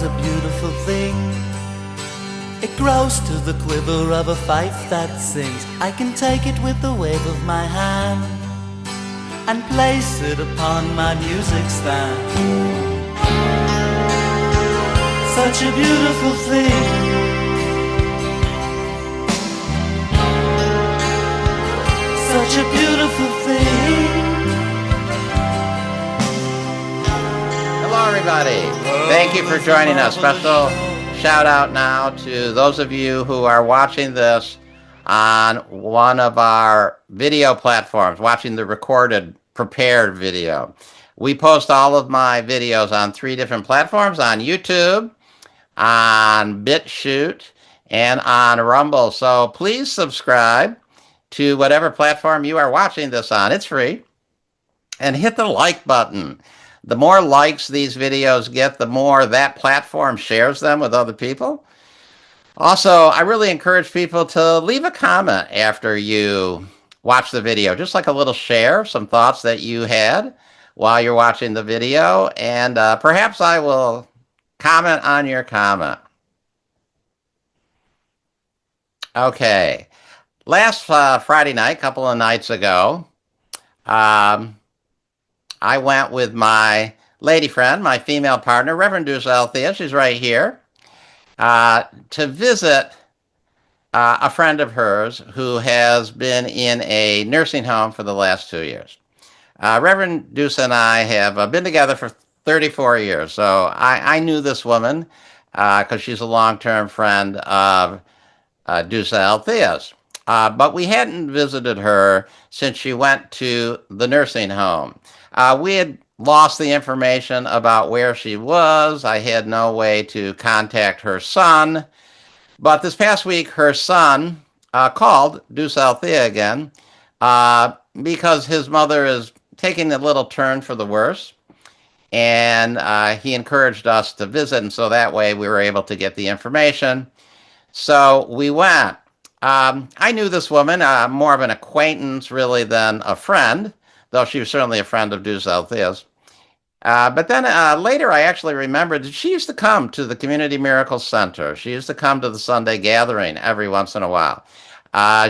is a beautiful thing. It grows to the quiver of a fife that sings. I can take it with the wave of my hand and place it upon my music stand. Such a beautiful thing. Such a beautiful thing. Hello, everybody. Thank you for joining us. Special shout out now to those of you who are watching this on one of our video platforms, watching the recorded, prepared video. We post all of my videos on 3 different platforms: on YouTube, on BitChute, and on Rumble. So please subscribe to whatever platform you are watching this on. It's free. And hit the like button. The more likes these videos get, the more that platform shares them with other people. Also, I really encourage people to leave a comment after you watch the video, just like a little share, some thoughts that you had while you're watching the video, and perhaps I will comment on your comment. Okay. Last Friday night, a couple of nights ago, I went with my lady friend, my female partner, Reverend Deuce Althea, she's right here, to visit a friend of hers who has been in a nursing home for the last 2 years. Reverend Deuce and I have been together for 34 years, so I knew this woman because she's a long-term friend of Deuce Althea's. But we hadn't visited her since she went to the nursing home. We had lost the information about where she was. I had no way to contact her son. But this past week, her son called Deuce Althea again because his mother is taking a little turn for the worse. And he encouraged us to visit. And so that way we were able to get the information. So we went. I knew this woman, more of an acquaintance really than a friend, though she was certainly a friend of Deuce Althea's. But then later I actually remembered that she used to come to the Community Miracle Center. She used to come to the Sunday gathering every once in a while.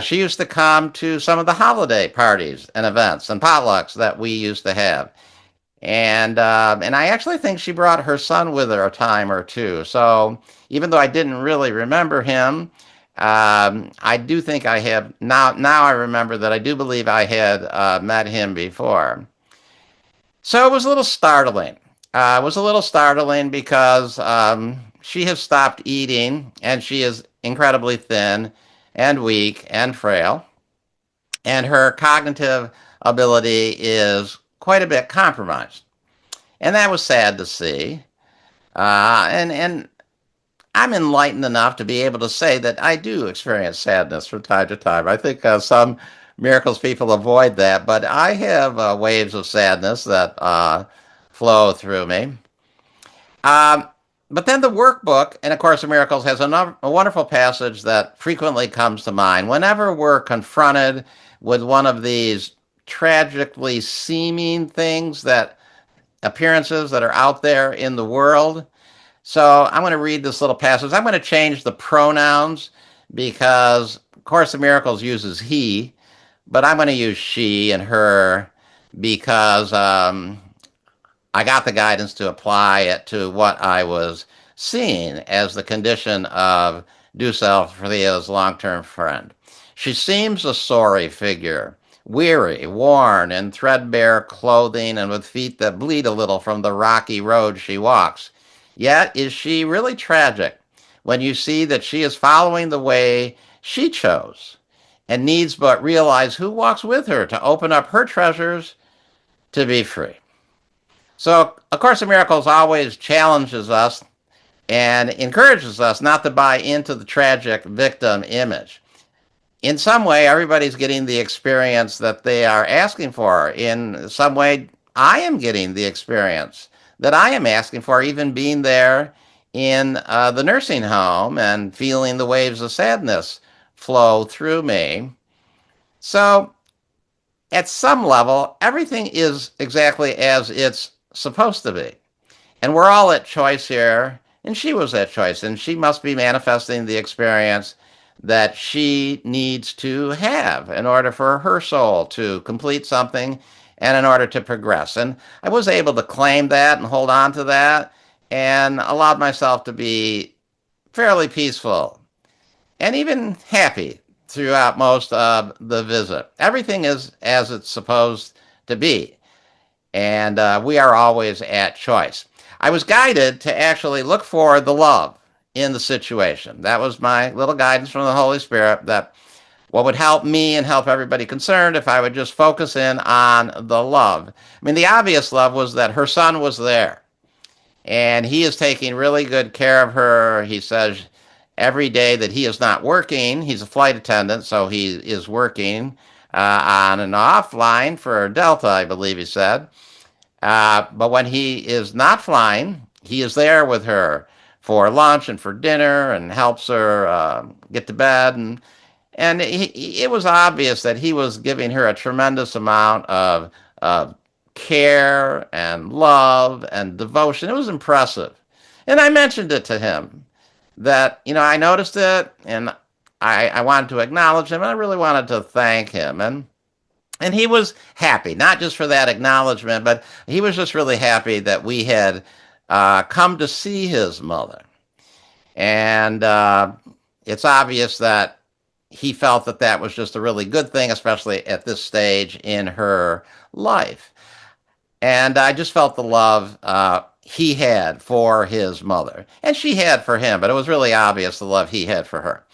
She used to come to some of the holiday parties and events and potlucks that we used to have. And I actually think she brought her son with her a time or two. So even though I didn't really remember him, I do think I have now I remember that I do believe I had met him before. So it was a little startling. It was a little startling because she has stopped eating and she is incredibly thin and weak and frail. And her cognitive ability is quite a bit compromised. And that was sad to see. And I'm enlightened enough to be able to say that I do experience sadness from time to time. I think some miracles people avoid that, but I have waves of sadness that flow through me. But then the workbook, and of course, the Miracles, has a wonderful passage that frequently comes to mind. Whenever we're confronted with one of these tragically seeming things, appearances that are out there in the world. So I'm going to read this little passage. I'm going to change the pronouns because Course in Miracles uses he, but I'm going to use she and her because I got the guidance to apply it to what I was seeing as the condition of Deuce Althea's long-term friend. She seems a sorry figure, weary, worn, in threadbare clothing and with feet that bleed a little from the rocky road she walks. Yet is she really tragic when you see that she is following the way she chose and needs but realize who walks with her to open up her treasures to be free. So, A Course in Miracles always challenges us and encourages us not to buy into the tragic victim image. In some way, everybody's getting the experience that they are asking for. In some way, I am getting the experience that I am asking for, even being there in the nursing home and feeling the waves of sadness flow through me. So at some level, everything is exactly as it's supposed to be. And we're all at choice here And she was that choice, and she must be manifesting the experience that she needs to have in order for her soul to complete something and in order to progress. And I was able to claim that and hold on to that and allowed myself to be fairly peaceful and even happy throughout most of the visit. Everything is as it's supposed to be, and we are always at choice. I was guided to actually look for the love in the situation. That was my little guidance from the Holy Spirit, that what would help me and help everybody concerned if I would just focus in on the love. I mean, the obvious love was that her son was there, and he is taking really good care of her. He says every day that he is not working, he's a flight attendant, so he is working on an offline for Delta, I believe he said. But when he is not flying, he is there with her for lunch and for dinner and helps her get to bed. And it was obvious that he was giving her a tremendous amount of care and love and devotion. It was impressive. And I mentioned it to him that, I noticed it, and I wanted to acknowledge him, and I really wanted to thank him. And he was happy, not just for that acknowledgement, but he was just really happy that we had come to see his mother. And it's obvious that he felt that that was just a really good thing, especially at this stage in her life. And I just felt the love he had for his mother, and she had for him, but it was really obvious the love he had for her.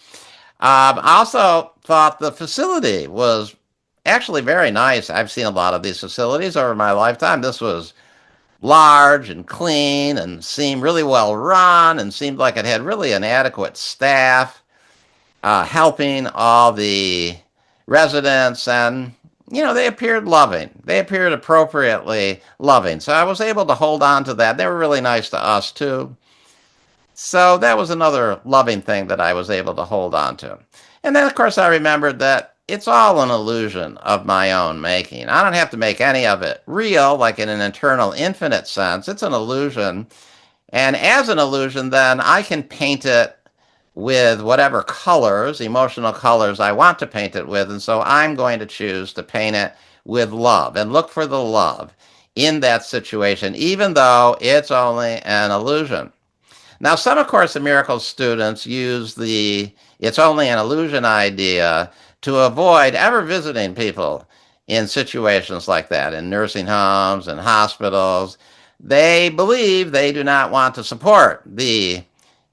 I also thought the facility was actually very nice. I've seen a lot of these facilities over my lifetime. This was large and clean and seemed really well run and seemed like it had really an adequate staff helping all the residents. And, they appeared loving. They appeared appropriately loving. So I was able to hold on to that. They were really nice to us, too. So that was another loving thing that I was able to hold on to. And then, of course, I remembered that it's all an illusion of my own making. I don't have to make any of it real, like in an eternal, infinite sense. It's an illusion. And as an illusion, then I can paint it with whatever colors, emotional colors I want to paint it with. And so I'm going to choose to paint it with love and look for the love in that situation, even though it's only an illusion. Now, some of Course in Miracles students use the "it's only an illusion" idea to avoid ever visiting people in situations like that, in nursing homes and hospitals. They believe they do not want to support the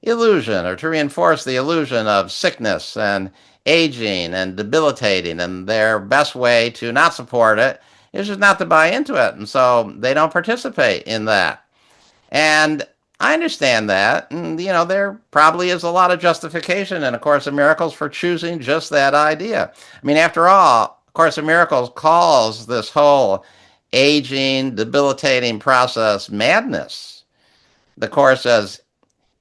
illusion or to reinforce the illusion of sickness and aging and debilitating, and their best way to not support it is just not to buy into it, and so they don't participate in that. And I understand that, and there probably is a lot of justification in A Course in Miracles for choosing just that idea. I mean, after all, A Course in Miracles calls this whole aging, debilitating process madness. The Course says,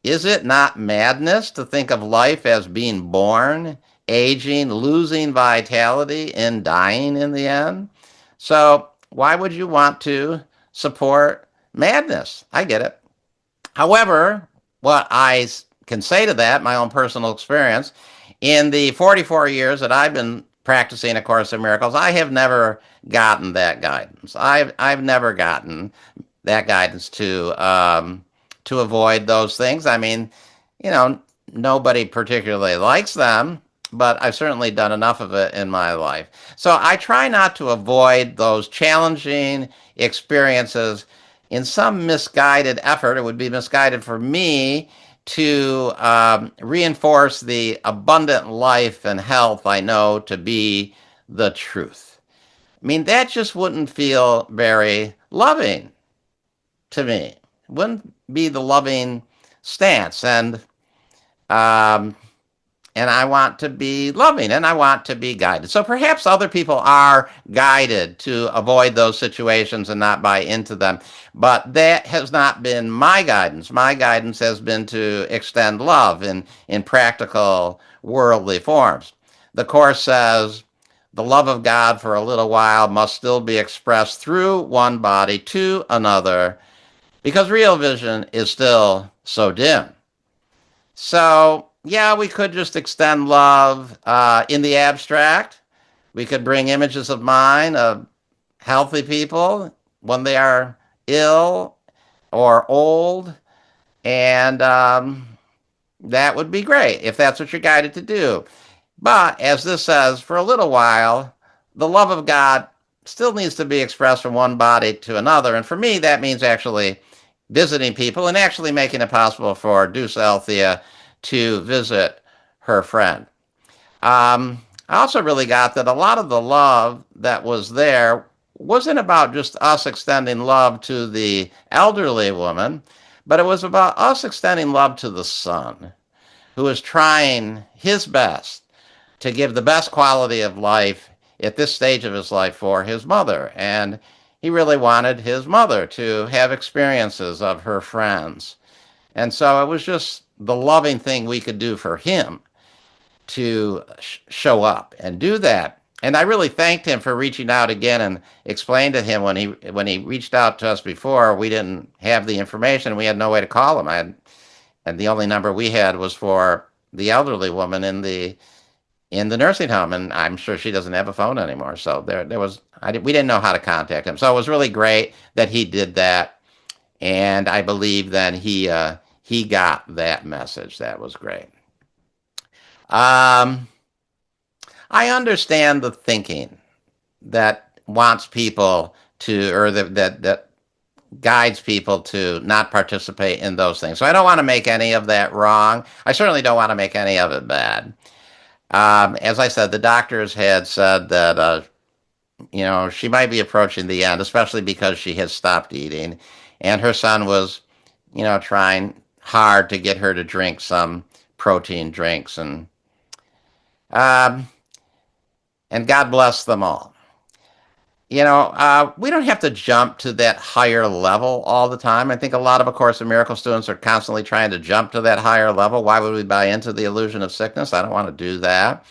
is it not madness to think of life as being born, aging, losing vitality, and dying in the end? So why would you want to support madness? I get it. However, what I can say to that, my own personal experience, in the 44 years that I've been practicing A Course in Miracles, I have never gotten that guidance. I've never gotten that guidance to avoid those things. I mean, nobody particularly likes them, but I've certainly done enough of it in my life. So I try not to avoid those challenging experiences in some misguided effort. It would be misguided for me to reinforce the abundant life and health I know to be the truth. I mean, that just wouldn't feel very loving to me. It wouldn't be the loving stance. And I want to be loving, and I want to be guided. So perhaps other people are guided to avoid those situations and not buy into them. But that has not been my guidance. My guidance has been to extend love in practical, worldly forms. The Course says, the love of God for a little while must still be expressed through one body to another, because real vision is still so dim. So, yeah, we could just extend love in the abstract. We could bring images of mine of healthy people when they are ill or old, and that would be great if that's what you're guided to do. But as this says, for a little while, the love of God still needs to be expressed from one body to another. And for me, that means actually visiting people and actually making it possible for Deuce Althea to visit her friend. I also really got that a lot of the love that was there wasn't about just us extending love to the elderly woman, but it was about us extending love to the son who is trying his best to give the best quality of life at this stage of his life for his mother. And he really wanted his mother to have experiences of her friends. And so it was just the loving thing we could do for him to show up and do that. And I really thanked him for reaching out again and explained to him when he reached out to us before, we didn't have the information. We had no way to call him. And the only number we had was for the elderly woman in the nursing home, and I'm sure she doesn't have a phone anymore. So we didn't know how to contact him. So it was really great that he did that, and I believe then he got that message. That was great. I understand the thinking that wants people to, or that guides people to not participate in those things. So I don't want to make any of that wrong. I certainly don't want to make any of it bad. As I said, the doctors had said that she might be approaching the end, especially because she has stopped eating, and her son was trying hard to get her to drink some protein drinks, um, and God bless them all. We don't have to jump to that higher level all the time. I think a lot of A Course in Miracles students are constantly trying to jump to that higher level. Why would we buy into the illusion of sickness? I don't want to do that.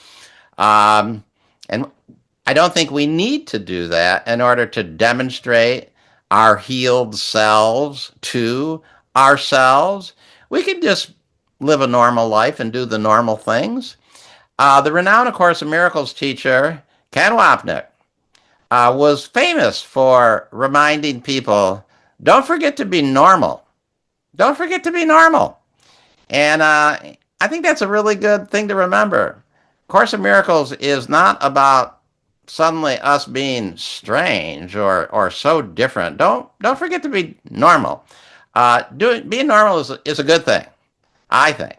And I don't think we need to do that in order to demonstrate our healed selves to ourselves. We can just live a normal life and do the normal things. The renowned A Course in Miracles teacher, Ken Wapnick, was famous for reminding people, don't forget to be normal. Don't forget to be normal. And I think that's a really good thing to remember. Course in Miracles is not about suddenly us being strange or so different. Don't forget to be normal. Being normal is a good thing, I think.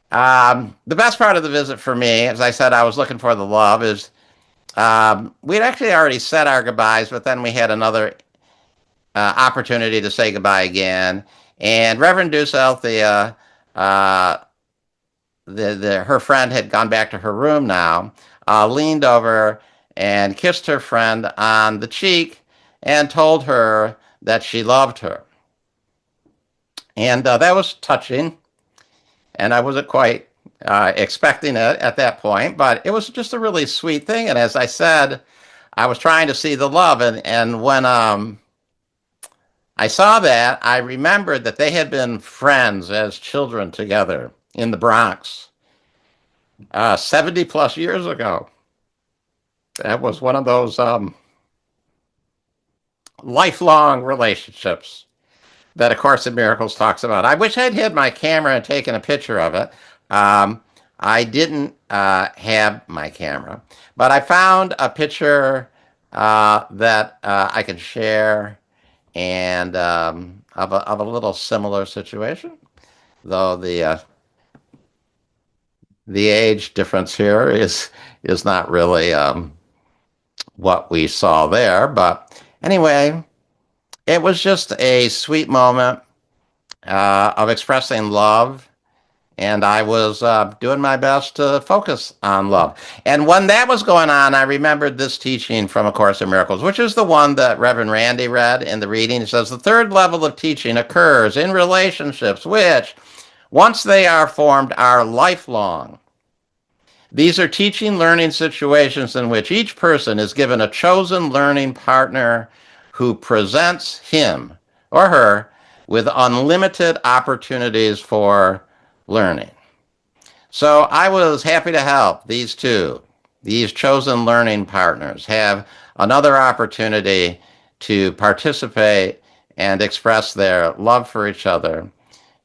The best part of the visit for me, as I said, I was looking for the love, is we'd actually already said our goodbyes, but then we had another opportunity to say goodbye again. And Reverend Deuce Althea, her friend had gone back to her room now, leaned over and kissed her friend on the cheek and told her that she loved her. And that was touching. And I wasn't quite expecting it at that point, but it was just a really sweet thing. And as I said, I was trying to see the love. And when I saw that, I remembered that they had been friends as children together in the Bronx 70 plus years ago. That was one of those lifelong relationships that A Course in Miracles talks about. I wish I'd had my camera and taken a picture of it. I didn't have my camera, but I found a picture that I could share, and of a little similar situation, though the age difference here is not really what we saw there. But anyway, it was just a sweet moment of expressing love, and I was doing my best to focus on love. And when that was going on, I remembered this teaching from A Course in Miracles, which is the one that Reverend Randy read in the reading. It says, the third level of teaching occurs in relationships which, once they are formed, are lifelong. These are teaching learning situations in which each person is given a chosen learning partner who presents him or her with unlimited opportunities for learning. So I was happy to help these chosen learning partners, have another opportunity to participate and express their love for each other.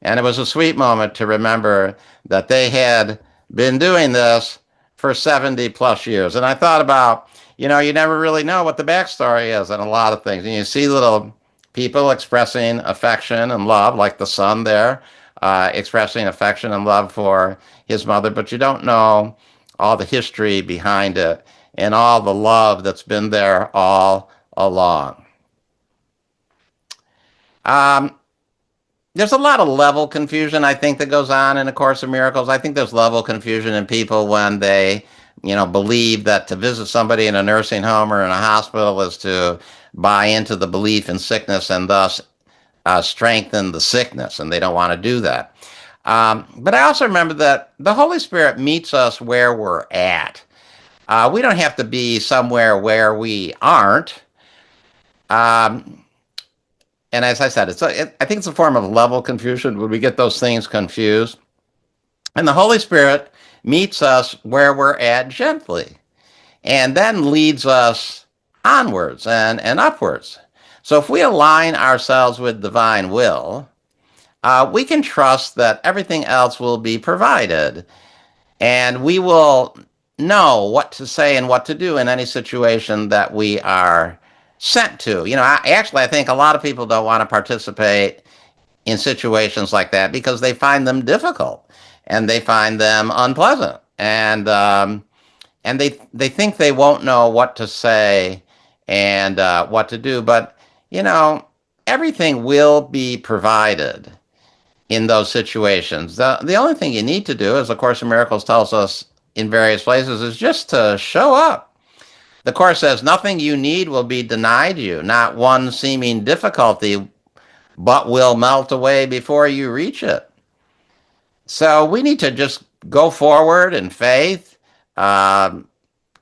And it was a sweet moment to remember that they had been doing this for 70 plus years. And I thought about, you never really know what the backstory is in a lot of things. And you see little people expressing affection and love, like the son there, expressing affection and love for his mother, but you don't know all the history behind it and all the love that's been there all along. Um, there's a lot of level confusion, I think, that goes on in A Course in Miracles. I think there's level confusion in people when they, believe that to visit somebody in a nursing home or in a hospital is to buy into the belief in sickness and thus strengthen the sickness, and they don't want to do that. But I also remember that the Holy Spirit meets us where we're at. We don't have to be somewhere where we aren't. Um, and as I said, I think it's a form of level confusion when we get those things confused. And the Holy Spirit meets us where we're at gently and then leads us onwards and upwards. So if we align ourselves with divine will, we can trust that everything else will be provided, and we will know what to say and what to do in any situation that we are sent to. I think a lot of people don't want to participate in situations like that because they find them difficult and they find them unpleasant, and they think they won't know what to say and what to do. But everything will be provided in those situations. The only thing you need to do, as the Course in Miracles tells us in various places, is just to show up. The Course says nothing you need will be denied you, not one seeming difficulty, but will melt away before you reach it. So we need to just go forward in faith,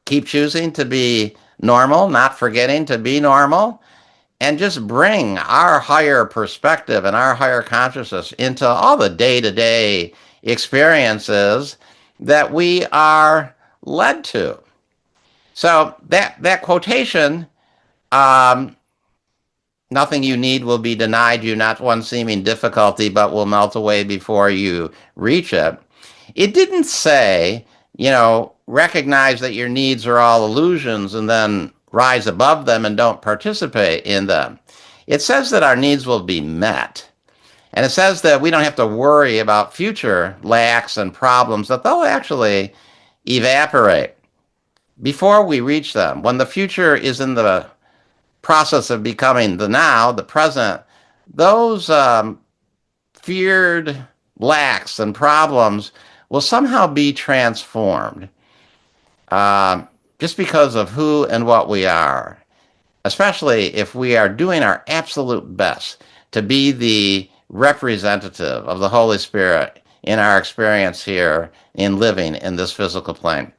keep choosing to be normal, not forgetting to be normal, and just bring our higher perspective and our higher consciousness into all the day-to-day experiences that we are led to. So that quotation, nothing you need will be denied you, not one seeming difficulty, but will melt away before you reach it. It didn't say, recognize that your needs are all illusions and then rise above them and don't participate in them. It says that our needs will be met. And it says that we don't have to worry about future lacks and problems, that they'll actually evaporate before we reach them. When the future is in the process of becoming the now, the present, those feared lacks and problems will somehow be transformed just because of who and what we are, especially if we are doing our absolute best to be the representative of the Holy Spirit in our experience here in living in this physical plane.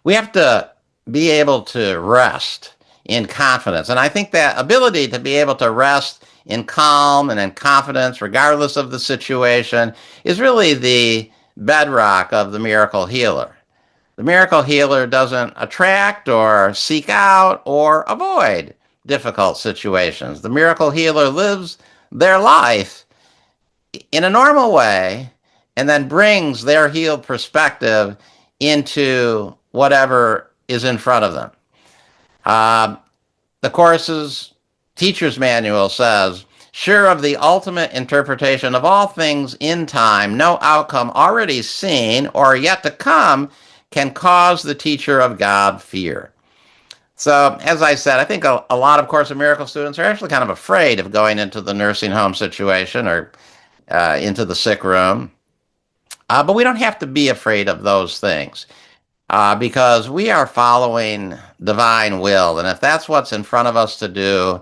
We have to be able to rest in confidence. And I think that ability to be able to rest in calm and in confidence, regardless of the situation, is really the bedrock of the miracle healer. The miracle healer doesn't attract or seek out or avoid difficult situations. The miracle healer lives their life in a normal way and then brings their healed perspective into whatever is in front of them. The Course's teacher's manual says, sure of the ultimate interpretation of all things in time, no outcome already seen or yet to come can cause the teacher of God fear. So, as I said, I think a lot of Course in Miracles students are actually kind of afraid of going into the nursing home situation or into the sick room. But we don't have to be afraid of those things because we are following divine will. And if that's what's in front of us to do,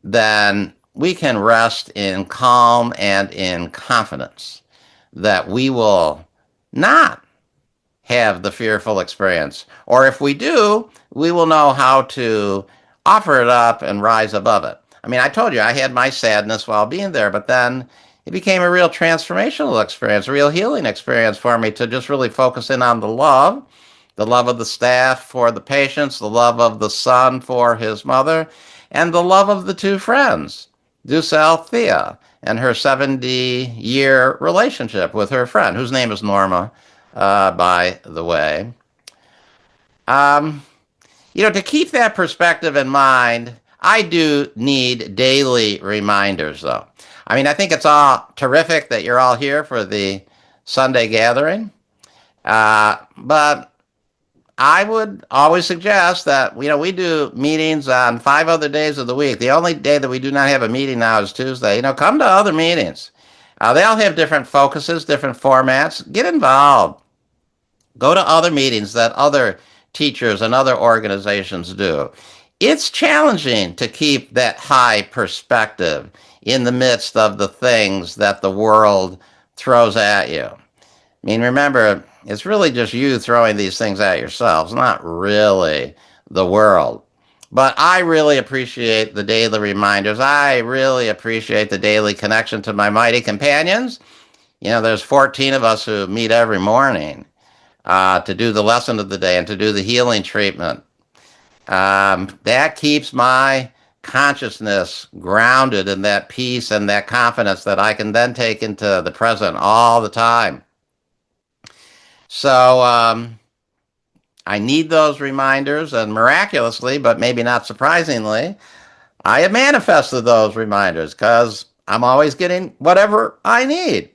then we can rest in calm and in confidence that we will not have the fearful experience. Or if we do, we will know how to offer it up and rise above it. I mean, I told you I had my sadness while being there, but then it became a real transformational experience, a real healing experience for me to just really focus in on the love of the staff for the patients, the love of the son for his mother, and the love of the two friends, Thea, and her 70-year relationship with her friend, whose name is Norma, by the way. Um, to keep that perspective in mind, I do need daily reminders, though. I mean, I think it's all terrific that you're all here for the Sunday gathering, but I would always suggest that, we do meetings on 5 other days of the week. The only day that we do not have a meeting now is Tuesday. Come to other meetings. They all have different focuses, different formats. Get involved. Go to other meetings that other teachers and other organizations do. It's challenging to keep that high perspective in the midst of the things that the world throws at you. I mean, remember, it's really just you throwing these things at yourselves, not really the world. But I really appreciate the daily reminders. I really appreciate the daily connection to my mighty companions. There's 14 of us who meet every morning to do the lesson of the day and to do the healing treatment. That keeps my consciousness grounded in that peace and that confidence that I can then take into the present all the time. So I need those reminders, and miraculously, but maybe not surprisingly, I have manifested those reminders because I'm always getting whatever I need.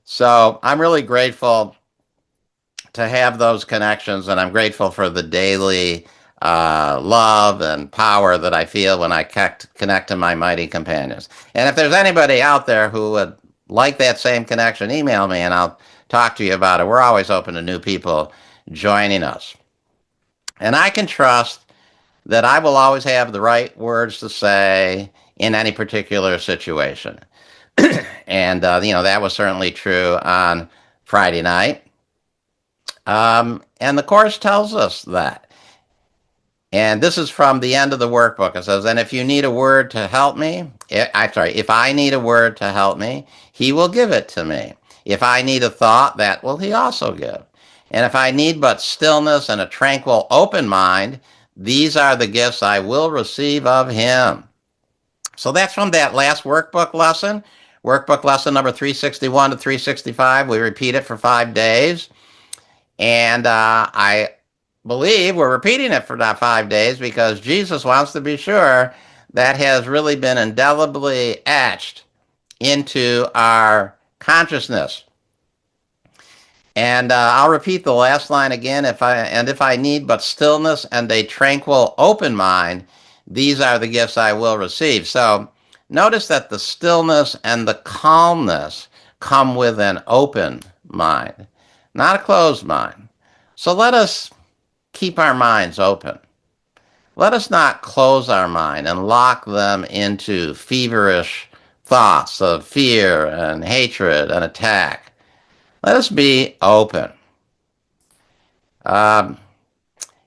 So I'm really grateful to have those connections, and I'm grateful for the daily love and power that I feel when I connect to my mighty companions. And if there's anybody out there who would like that same connection, email me and I'll talk to you about it. We're always open to new people joining us. And I can trust that I will always have the right words to say in any particular situation. And, that was certainly true on Friday night. And the Course tells us that. And this is from the end of the workbook. It says, and if you need a word to help me, if I need a word to help me, he will give it to me. If I need a thought, that will he also give. And if I need but stillness and a tranquil, open mind, these are the gifts I will receive of him. So that's from that last workbook lesson number 361 to 365. We repeat it for 5 days. And I believe we're repeating it for that 5 days because Jesus wants to be sure that has really been indelibly etched into our consciousness. And I'll repeat the last line again. If I need but stillness and a tranquil, open mind, these are the gifts I will receive. So notice that the stillness and the calmness come with an open mind, not a closed mind. So let us keep our minds open. Let us not close our mind and lock them into feverish thoughts of fear and hatred and attack. Let us be open.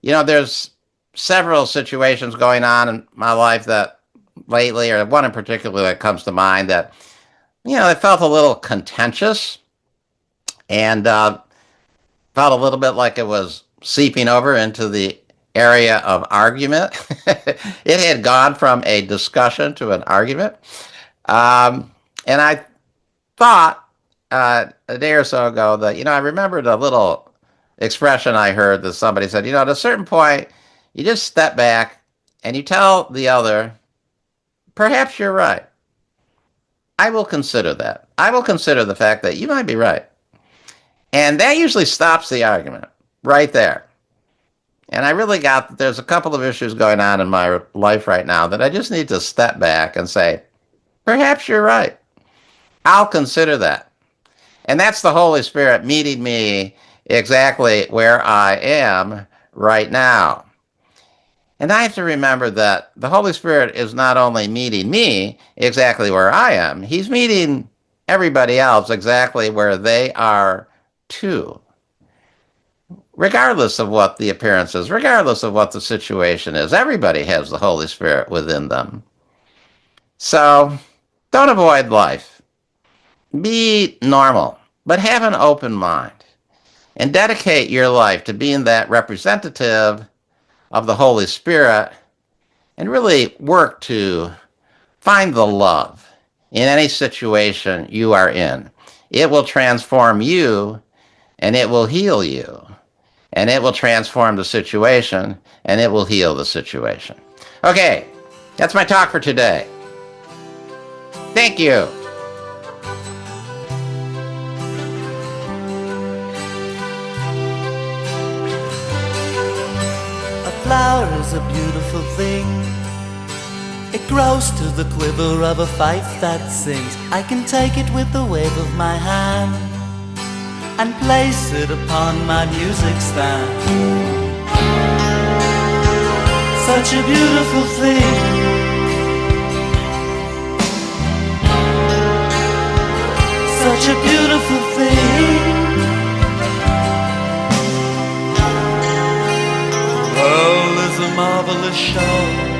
There's several situations going on in my life that lately, or one in particular that comes to mind that, it felt a little contentious and felt a little bit like it was seeping over into the area of argument. It had gone from a discussion to an argument. And I thought a day or so ago that, I remembered a little expression I heard that somebody said, at a certain point, you just step back and you tell the other, perhaps you're right. I will consider that. I will consider the fact that you might be right. And that usually stops the argument right there. And I really got that there's a couple of issues going on in my life right now that I just need to step back and say, perhaps you're right. I'll consider that. And that's the Holy Spirit meeting me exactly where I am right now. And I have to remember that the Holy Spirit is not only meeting me exactly where I am, he's meeting everybody else exactly where they are too. Regardless of what the appearance is, regardless of what the situation is, everybody has the Holy Spirit within them. So don't avoid life. Be normal, but have an open mind and dedicate your life to being that representative of the Holy Spirit and really work to find the love in any situation you are in. It will transform you and it will heal you and it will transform the situation and it will heal the situation. Okay, that's my talk for today. Thank you. A flower is a beautiful thing. It grows to the quiver of a fife that sings. I can take it with the wave of my hand and place it upon my music stand. Such a beautiful thing. Such a beautiful thing. The world is a marvelous show.